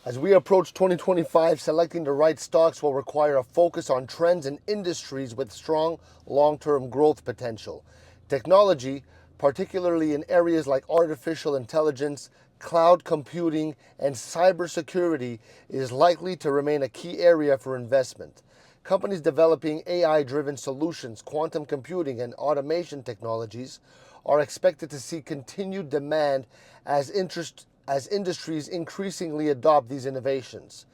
As we approach 2025, selecting the right stocks will require a focus on trends and industries with strong long-term growth potential. Technology, particularly in areas like artificial intelligence, cloud computing, and cybersecurity, is likely to remain a key area for investment. Companies developing AI-driven solutions, quantum computing, and automation technologies are expected to see continued demand as industries increasingly adopt these innovations.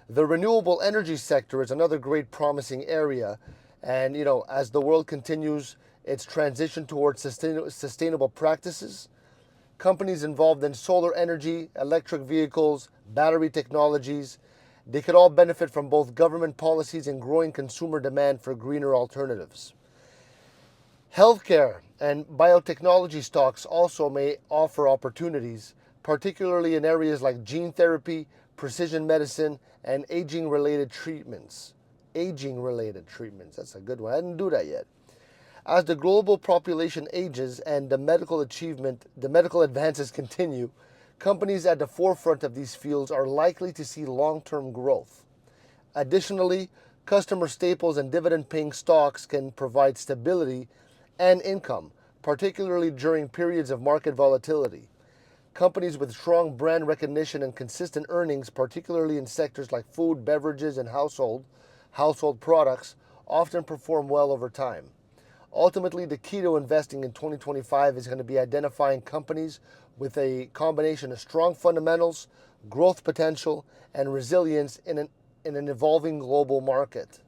The renewable energy sector is another great promising area, and as the world continues its transition towards sustainable practices, companies involved in solar energy, electric vehicles, battery technologies, they could all benefit from both government policies and growing consumer demand for greener alternatives. Healthcare and biotechnology stocks also may offer opportunities, particularly in areas like gene therapy, precision medicine, and aging related treatments. Aging related treatments, that's a good one. I didn't do that yet. As the global population ages and the medical advances continue, companies at the forefront of these fields are likely to see long-term growth. Additionally, customer staples and dividend-paying stocks can provide stability and income, particularly during periods of market volatility. Companies with strong brand recognition and consistent earnings, particularly in sectors like food, beverages, and household products, often perform well over time. Ultimately, the key to investing in 2025 is going to be identifying companies with a combination of strong fundamentals, growth potential, and resilience in an evolving global market.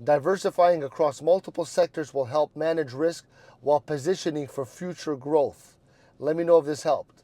Diversifying across multiple sectors will help manage risk while positioning for future growth. Let me know if this helped.